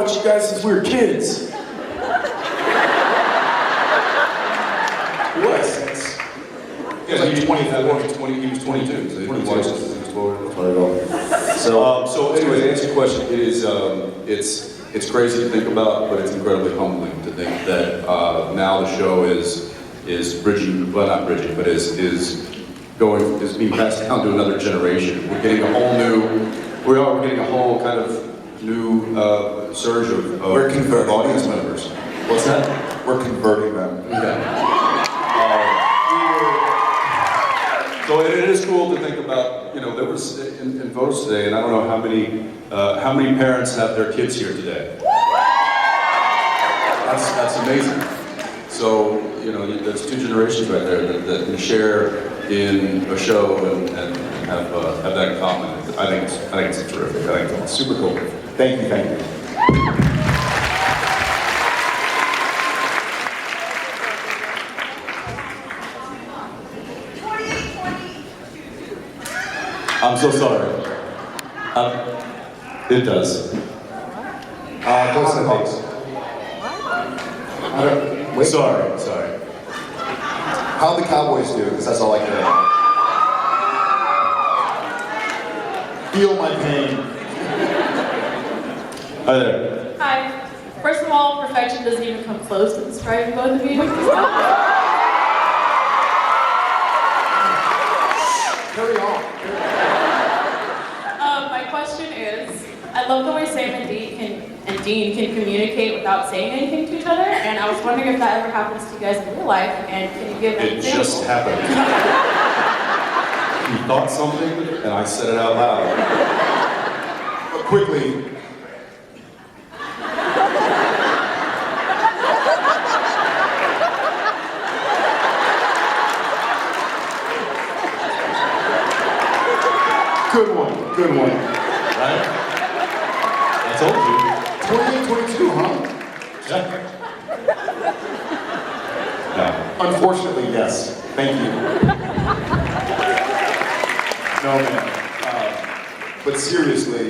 watched you guys since we were kids. What? Yeah, he was 24. He was 22. So he watched us since he was 12. So anyway, to answer your question, it is it's crazy to think about, but it's incredibly humbling to think that now the show is bridging, well not bridging, but is being passed down to another generation. We're getting a whole new, we're getting a whole kind of new surge of We're converting audience members. What's that? We're converting them. Yeah. So it is cool to think about, you know, there was in votes today, and I don't know how many parents have their kids here today. That's amazing. So, you know, there's two generations right there that can share in a show and have that in common. I think it's terrific. I think it's super cool. Thank you, thank you. I'm so sorry. It does. Close enough. Wait. Sorry. How the Cowboys do, because that's all I care about. Feel my pain. Hi there. Hi. First of all, perfection doesn't even come close to describing both of you. Carry on. My question is, I love the way Sam and Dean can communicate without saying anything to each other, and I was wondering if that ever happens to you guys in real life, and can you give an It example? just happened. He thought something, and I said it out loud. But quickly. Good one. Right? I told you. 28-22, huh? Yeah. No. Unfortunately, yes. Thank you. No, man. But seriously.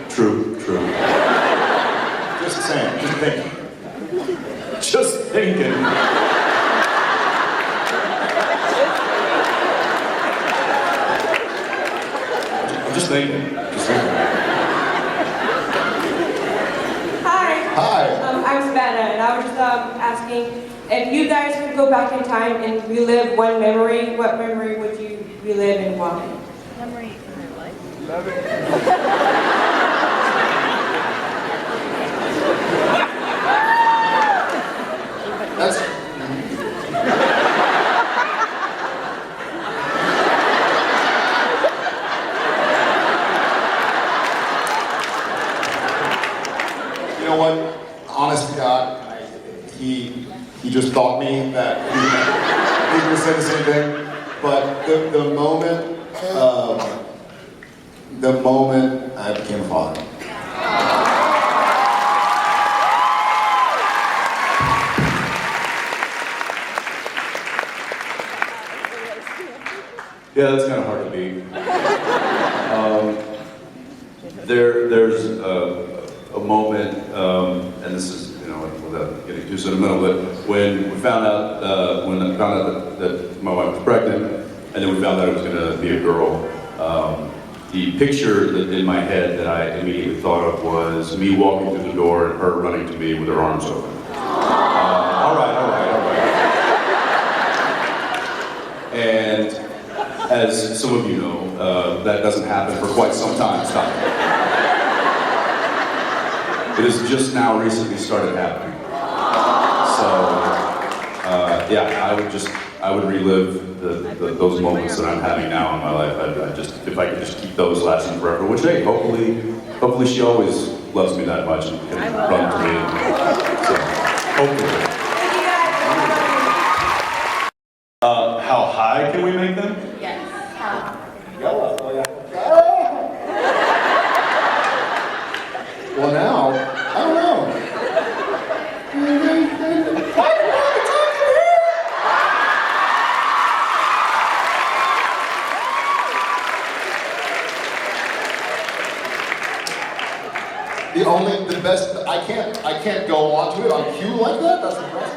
True. Just saying. Just thinking. Just thinking. Just thinking. Hi. I'm Savannah, and I was just asking if you guys could go back in time and relive one memory. What memory would you relive and why? Memory in your life? That's. You know what? Honest to God, he just thought me that he was going to say the same thing. But the moment I became a father. Yeah, that's kind of hard to beat. There's a moment, and this is, you know, without getting too sentimental, but when I found out that my wife was pregnant, and then we found out it was going to be a girl, the picture that in my head that I immediately thought of was me walking through the door and her running to me with her arms open. All right. And as some of you know, that doesn't happen for quite some time. It has just now recently started happening. So, yeah, I would relive those moments that I'm having now in my life. If I could just keep those lasting forever, which, hey, hopefully she always loves me that much and can run to me. So, hopefully. How high can we make them? Yes. Well, now, I don't know. The best, I can't go on to it on cue like that, that's the best.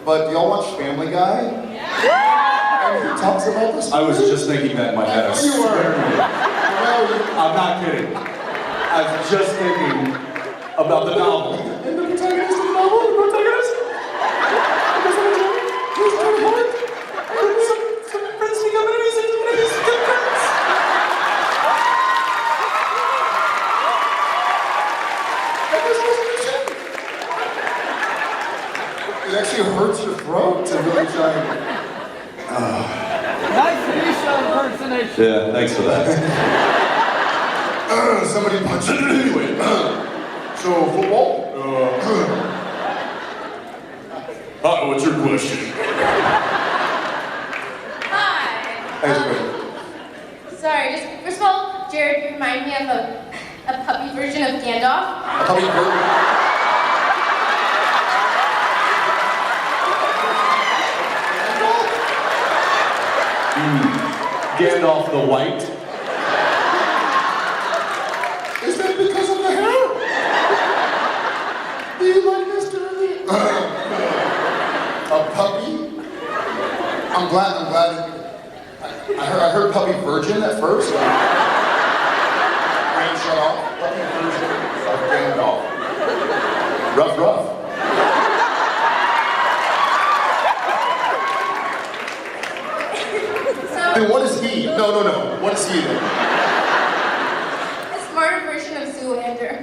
But do y'all watch Family Guy? And he talks about this. I was just thinking that in my head. I You were. swear to you. No, I'm not kidding. I was just thinking about the novel. and the protagonist of the novel, the protagonist? Because of the joke, he's very hard. And some friends become enemies and enemies become friends. And this was the shit. It actually hurts your throat to really try and... Nice Misha impersonation. Yeah, thanks for that. Somebody punched it anyway. So, football? What's your question? Hi. Thanks, buddy. Sorry, just first of all, Jared, you remind me of a puppy version of Gandalf. A puppy bird. Gandalf the White. Is that because of the hair? Do you like Mr. A puppy? I'm glad. I heard puppy virgin at first. Brain shut off. Puppy virgin of Gandalf. Rough. So, And what is he? No. What is he then? a smarter version of Zoolander.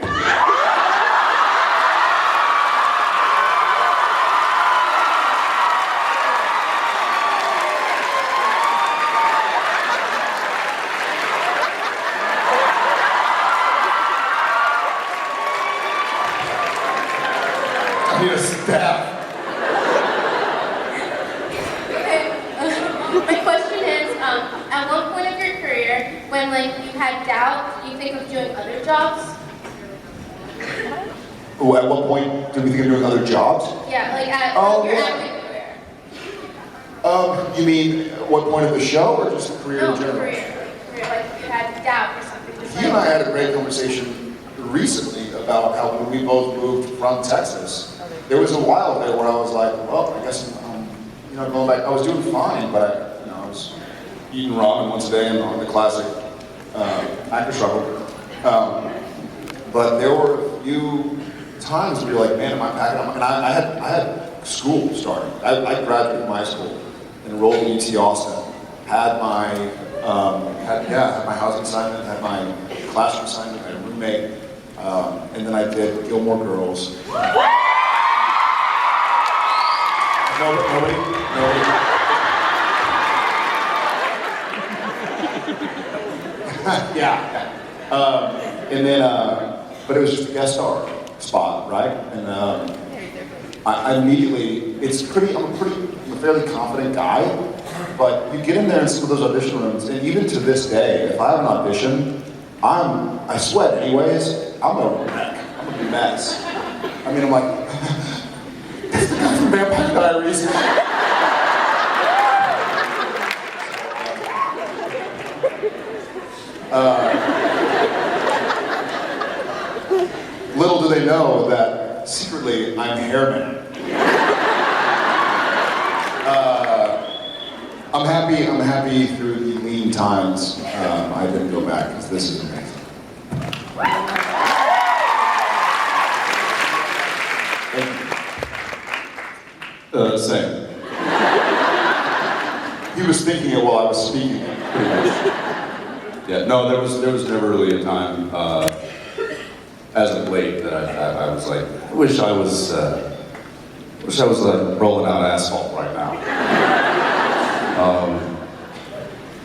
I need a staff. Okay. My question is, at one point of your career, when you had doubt, did you think of doing other jobs? Oh, at what point do we think of doing other jobs? Yeah, at Oh, your yeah. acting career. You mean what point of the show or just career No, in general? career. You had doubt or something. Just He and I had a great conversation recently about how when we both moved from Texas, there was a while there where I was like, well, I guess I'm going back. I was doing fine, but I was eating ramen once a day and on the classic actor struggle. But there were a few times where you're like, man, am I packing up? And I had school starting. I graduated from high school, enrolled in UT Austin, had my housing assignment, had my classroom assignment, had a roommate, and then I did Gilmore Girls. Nobody? Yeah. And then, but it was just a guest star spot, right? And I immediately, I'm a fairly confident guy, but you get in there in some of those audition rooms, and even to this day, if I have an audition, I sweat anyways, I'm gonna wreck. I'm gonna be a mess. I mean, I'm like, that's the guy from Vampire Diaries. Little do they know that secretly I'm Hairman. I'm happy through the lean times. I didn't go back because this is amazing. Same. He was thinking it while I was speaking. Yeah, no, there was never really a time as of late that I was like, I wish I was like rolling out asphalt right now.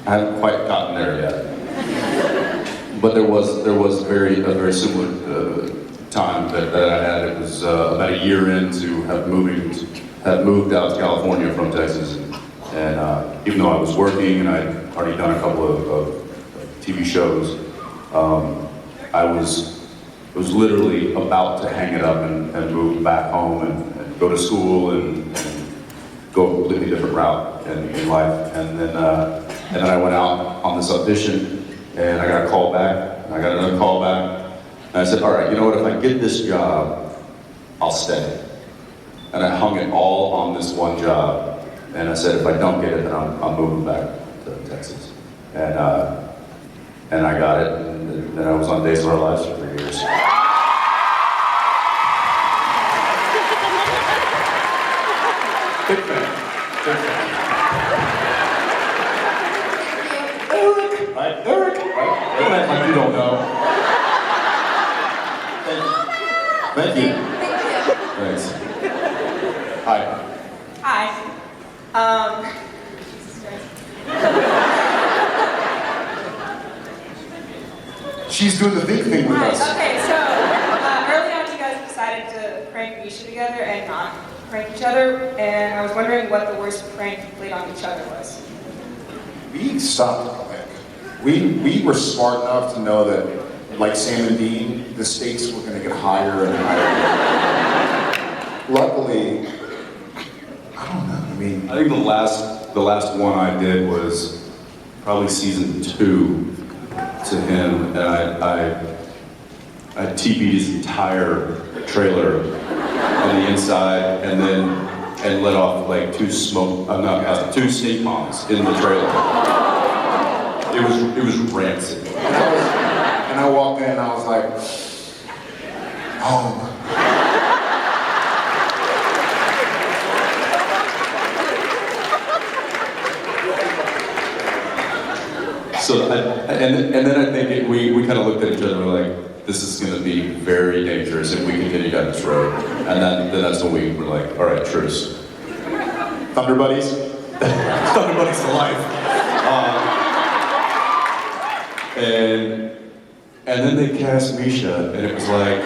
I haven't quite gotten there yet, but there was a very similar time that I had. It was about a year into have moved out to California from Texas, and even though I was working and I'd already done a couple of TV shows, I was literally about to hang it up and move back home and go to school and go a completely different route in life. And then I went out on this audition and I got a call back, and I got another call back, And I said, all right, you know what, if I get this job, I'll stay. And I hung it all on this one job. And I said, if I don't get it, then I'm moving back to Texas. And I got it, and then I was on Days of Our Lives for 3 years. Big fan. Big fan. Eric, right? Eric, right? Don't act like you don't know. Thank you. Thanks. Hi. Hi. She's doing the big thing with us. Okay, so early on you guys decided to prank Misha together and not prank each other, and I was wondering what the worst prank you played on each other was. We stopped quick. We were smart enough to know that, like Sam and Dean, the stakes were going to get higher and higher. Luckily, I don't know. I mean, I think the last one I did was probably season 2 to him, and I TP'd his entire trailer on the inside, and let off like 2 snake bombs in the trailer. It was rancid. and I walked in and I was like, oh. So, and then I think we kind of looked at each other and were like, this is going to be very dangerous if we continue down this road. And then that's when we were like, all right, truce. Thunder Buddies? Thunder Buddies for life. And then they cast Misha, and it was like,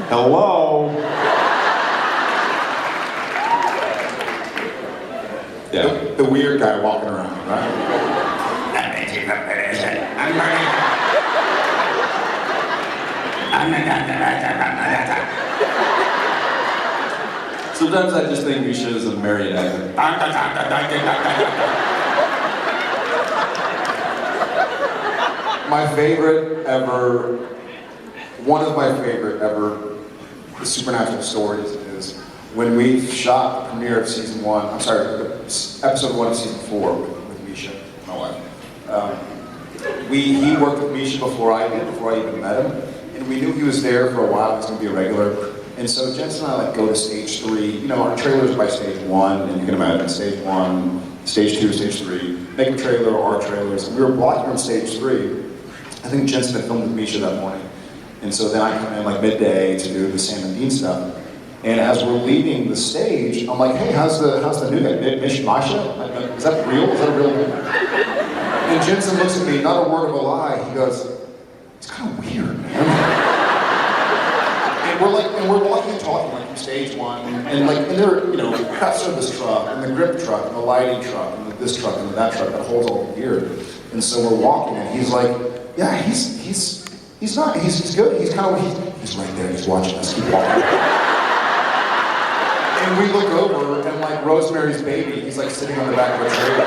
hello. Yeah. The weird guy walking around, right? Sometimes I just think Misha is a marionette. My favorite ever, one of my favorite ever supernatural stories is when we shot the premiere of season 1, I'm sorry, episode 1 of season 4 with Misha, my wife. He worked with Misha before I did, before I even met him, and we knew he was there for a while, he was going to be a regular. And so Jensen and I go to stage 3, you know, our trailer's by stage 1, and you can imagine stage 1, stage 2, stage 3, make a trailer, our trailers, and we were blocking on stage 3. I think Jensen had filmed with Misha that morning. And so then I come in like midday to do the Sam and Dean stuff. And as we're leaving the stage, I'm like, hey, how's the new guy? Misha? Is that real? Is that a real name? And Jensen looks at me, not a word of a lie, he goes, it's kind of weird, man. And we're walking and talking like from stage 1, and there are, you know, craft service truck, and the grip truck, and the lighting truck, and this truck, and that truck that holds all the gear. And so we're walking, and he's like, yeah, he's good. He's right there, he's watching us, keep walking. And we look over, and like Rosemary's Baby, he's like sitting on the back of a trailer.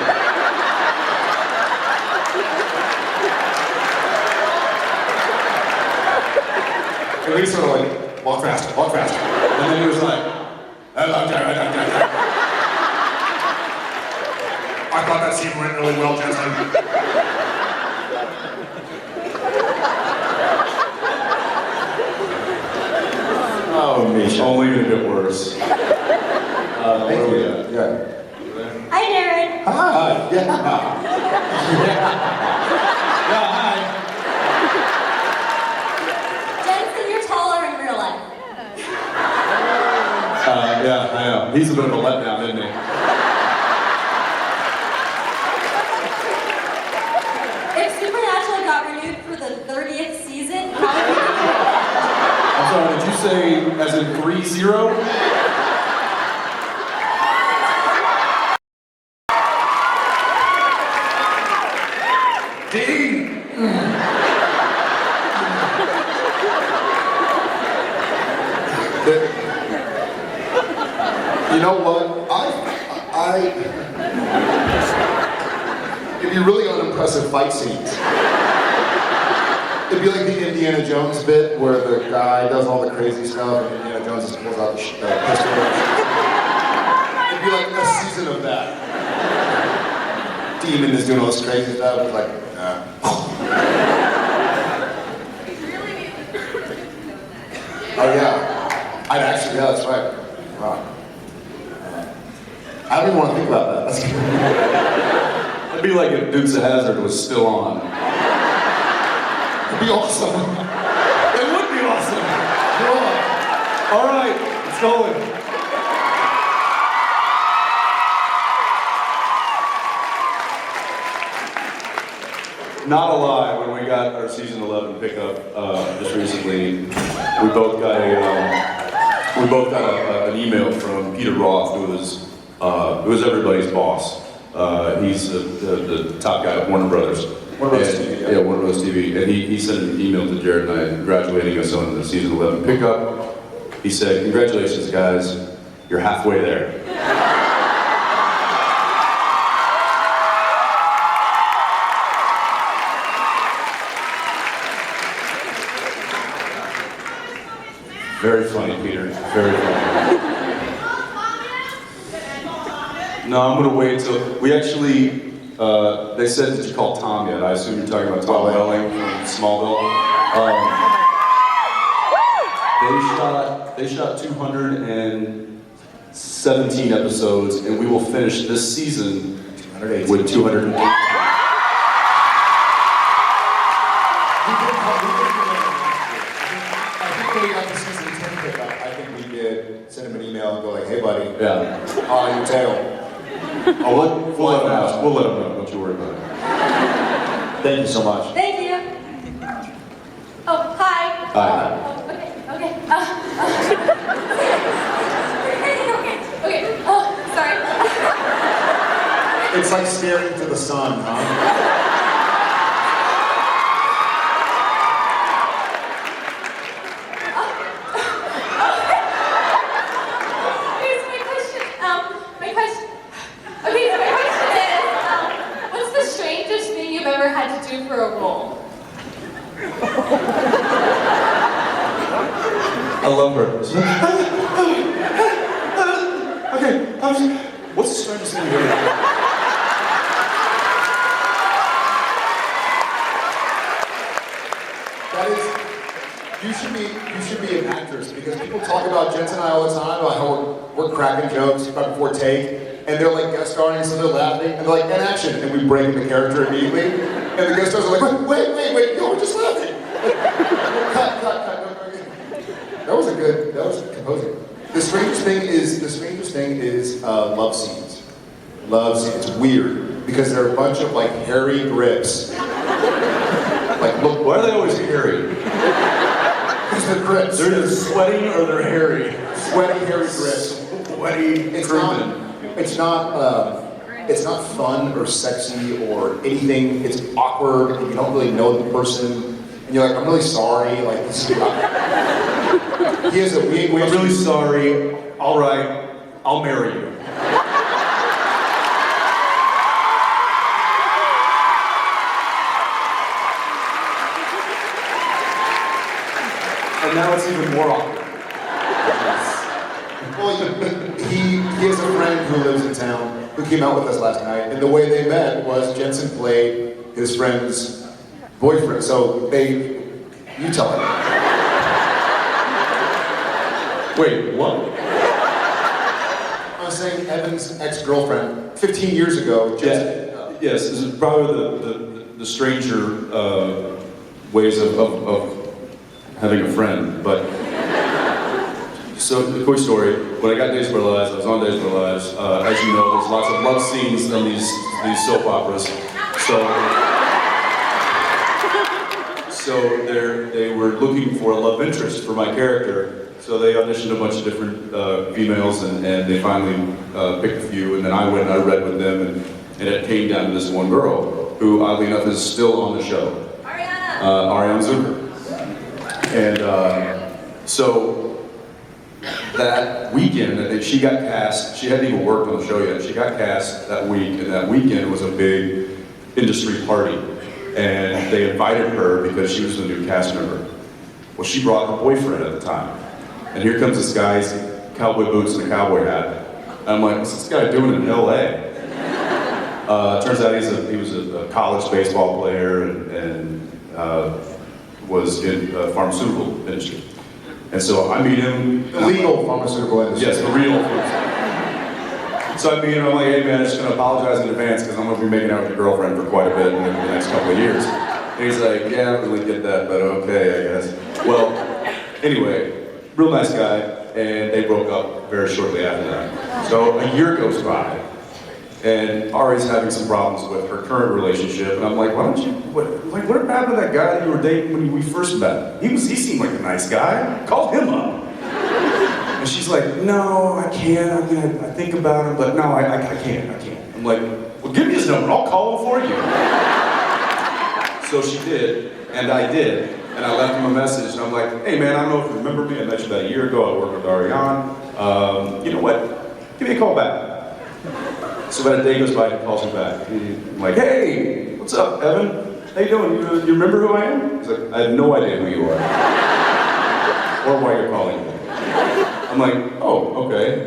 And we sort of like, walk faster, walk faster. And then he was like, hello, Jared. I thought that scene went really well, Jensen. Oh, Misha. Only gonna get worse. Thank you. Yeah. Hi, Jared. Hi. Yeah. Yeah, hi. Jensen, you're taller in real life. Yeah, I know. He's a bit of a letdown, isn't he? If Supernatural got renewed for the 30th season, how would you do I'm sorry, did you say as in 3-0? Dean! You know what? It'd be really unimpressive fight scenes. It'd It'd be like the Indiana Jones bit where the guy does all the crazy stuff and Indiana Jones just pulls out the pistol. It'd be like a season of that. Demon is doing all this crazy stuff. It's like, nah. Oh yeah. I'd actually, yeah, that's right. Wow. I don't even want to think about that. That's good. It'd be like if Dukes of Hazzard was still on. It'd be awesome. It would be awesome. Yeah. All right, it's going. Not a lie, when we got our season 11 pickup just recently, we both got an email from Peter Roth, who was everybody's boss. He's the top guy at Warner Brothers. Warner Brothers TV, yeah. Yeah, Warner Brothers TV. And he sent an email to Jared and I congratulating us on the season 11 pickup. He said, "Congratulations, guys. You're halfway there." Very funny, Peter. Very funny. No, I'm gonna wait till we actually. They said, "Did you call Tom yet?" I assume you're talking about Tom Welling from Smallville. They shot 217 episodes, and we will finish this season with 218. Send him an email and go like, "Hey, buddy, Yeah. your tail." Oh, we'll let them know. We'll let them know. Don't you worry about it. Thank you so much. Thank you. Oh, hi. Hi. Oh, okay, okay. Okay. Oh, sorry. It's like staring into the sun, huh? Here's my question. Okay, so my question is, what's the strangest thing you've ever had to do for a role? I love her. Okay, what's the strangest thing you've ever done? That is, you should be an actress because people talk about Jensen and I all the time about how we're cracking jokes right before take, and they're like guest starring, so they're laughing, and they're like, "And action," and we break into character immediately, and the guest stars are like, wait, no, we're just laughing. Cut. That was composing. The strangest thing is love scenes. Love scenes. It's weird because they're a bunch of like hairy grips. Like, look, Why are they always hairy? because they're grips. They're either sweating or they're hairy. Sweaty, hairy grips. Sweaty, It's not. not fun or sexy or anything. It's awkward and you don't really know the person. And you're like, "I'm really sorry, like this is he has a I'm really sorry. All right, I'll marry you. And now it's even more awkward. Well, he has a friend who lives in town who came out with us last night, and the way they met was Jensen played his friend's boyfriend. So you tell him. Wait, what? I was saying Evan's ex-girlfriend, 15 years ago, Jensen. Yes, this is probably the stranger ways of having a friend, but so the quick story. When I got Days of Our Lives, I was on Days of Our Lives. As you know, there's lots of love scenes in these soap operas. So they were looking for a love interest for my character. So they auditioned a bunch of different females, and they finally picked a few. And then I went and I read with them, and it came down to this one girl who, oddly enough, is still on the show. Ariana Zucker. And so that weekend, she got cast. She hadn't even worked on the show yet. She got cast that week, and that weekend was a big industry party. and they invited her because she was the new cast member. Well, she brought her boyfriend at the time. And here comes this guy, he's in cowboy boots and a cowboy hat. And I'm like, what's this guy doing in LA? Turns out he was a college baseball player and was in the pharmaceutical industry. And so I meet him. The legal pharmaceutical industry. Yes, the real pharmaceutical. So I mean, I'm like, hey man, I'm just gonna apologize in advance because I'm gonna be making out with your girlfriend for quite a bit in the next couple of years. And he's like, yeah, I don't really get that, but okay, I guess. Well, anyway, real nice guy, and they broke up very shortly after that. So a year goes by, and Ari's having some problems with her current relationship, and I'm like, why don't you, what happened to that guy that you were dating when we first met? He seemed like a nice guy. Call him up. And she's like, no, I can't. I mean, I think about him, but no, I can't. I'm like, well, give me his number. I'll call him for you. So she did, and I did, and I left him a message, and I'm like, hey man, I don't know if you remember me. I met you about a year ago. I worked with Ariane. You know what? Give me a call back. So about a day goes by, he calls me back. I'm like, hey, what's up, Evan? How you doing? You remember who I am? He's like, I have no idea who you are, or why you're calling me. I'm like, oh, okay.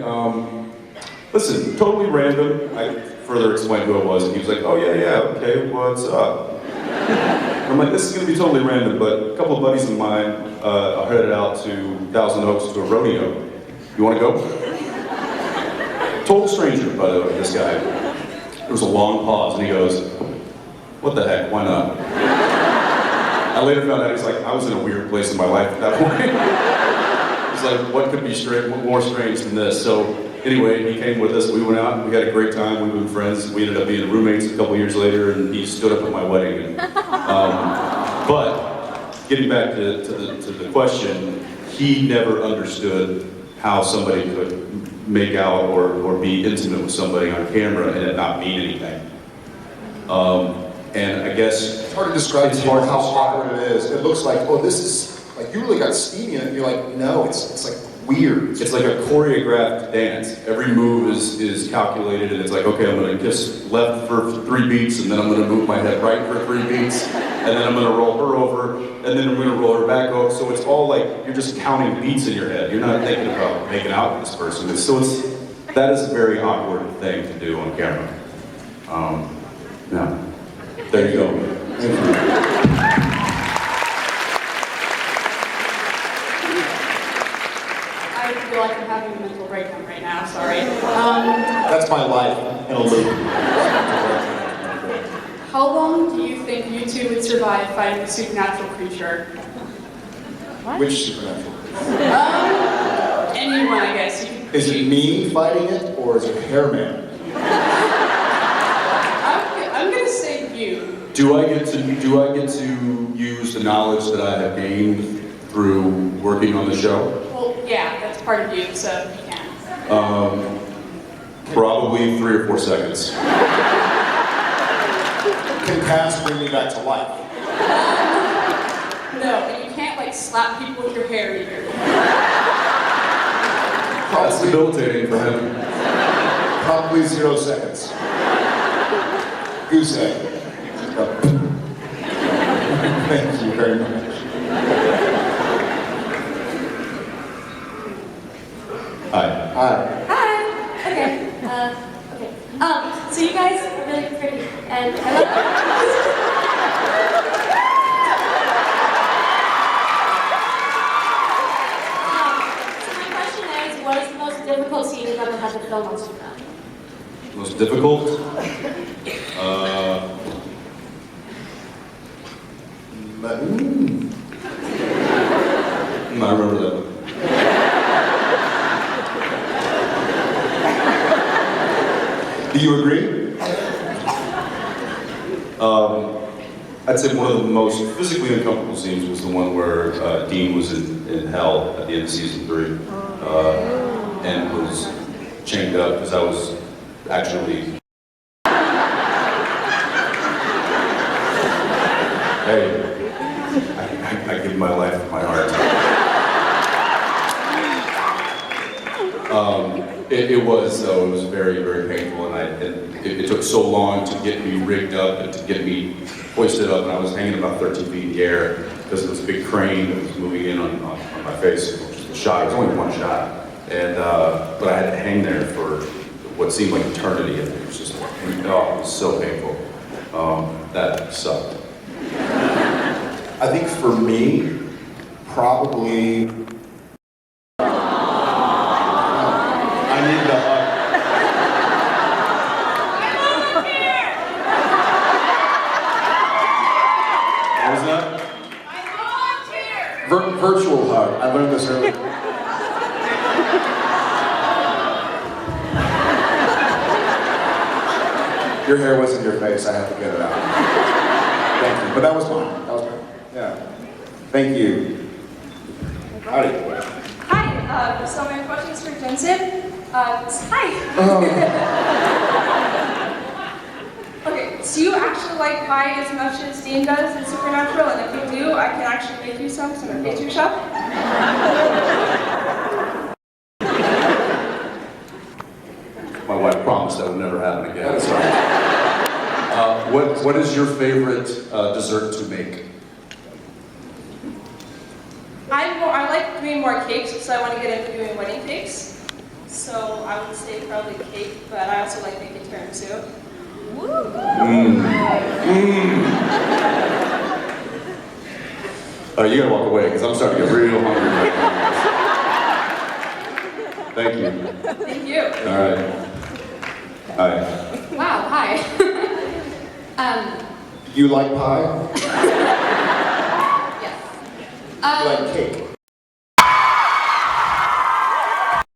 Listen, totally random. I further explained who I was, and he was like, oh yeah, okay, what's up? I'm like, this is gonna be totally random, but a couple of buddies of mine are headed out to Thousand Oaks to a rodeo. You wanna go? Total stranger, by the way, this guy. There was a long pause, and he goes, what the heck, why not? I later found out he's like, I was in a weird place in my life at that point. He's like, what could be more strange than this? So anyway, he came with us, we went out, we had a great time, we've been friends, we ended up being roommates a couple years later, and he stood up at my wedding. But, getting back to the question, he never understood how somebody could make out or be intimate with somebody on camera and it not mean anything. And I guess It's hard to describe to you how awkward it is. It looks like, oh, this is, like, you really got steamy in it. You're like, no, it's like weird. it's like a choreographed dance. Every move is calculated, and it's like, okay, I'm gonna kiss left for 3 beats, and then I'm gonna move my head right for 3 beats, and then I'm gonna roll her over, and then I'm gonna roll her back over. So it's all like, you're just counting beats in your head. You're not thinking about making out with this person. That is a very awkward thing to do on camera. Yeah. There you go. I feel like I'm having a mental breakdown right now, sorry. That's my life in a loop. How long do you think you two would survive fighting a supernatural creature? Which supernatural? Anyone, I guess. Is it me fighting it, or is it Hairman? I'm gonna say you. Do I get to use the knowledge that I have gained through working on the show? Well, yeah, that's part of you, so you can. Probably 3 or 4 seconds. Can past bring me back to life? No, and you can't like slap people with your hair either. That's debilitating for him. Probably 0 seconds. Goose egg. Thank you very much. Hi. Hi. Hi. Okay. Okay. So you guys are really pretty, and I love So my question is, what is the most difficult scene you've ever had to film on camera? Most difficult? I remember that one. Do you agree? I'd say one of the most physically uncomfortable scenes was the one where Dean was in hell at the end of season 3 and was chained up because I was actually. Hey, I give my life and my heart. It was very, very painful, and it took so long to get me rigged up and to get me hoisted up, and I was hanging about 13 feet in the air because there was a big crane that was moving in on my face. Just a shot. It was only one shot, and but I had to hang there for what seemed like eternity, and it was just it was so painful. That sucked. I think for me, probably. I need the hug. What was that? Virtual hug. I learned this earlier. Your hair was in your face. I have to get it out. Thank you. But that was fine. That was good. Yeah. Thank you. Howdy. Hi, so my question is for Jensen. Hi. Okay, do you actually like pie as much as Dean does in Supernatural? And if you do, I can actually make you some in our pastry shop. My wife promised that would never happen again. So. What is your favorite dessert to make? I like doing more cakes because I want to get into doing wedding cakes. So I would say probably cake, but I also like making tiramisu. You gotta walk away because I'm starting to get real hungry. Thank you. Thank you. All right. Hi. Wow, hi. You like pie? Yes. You like cake?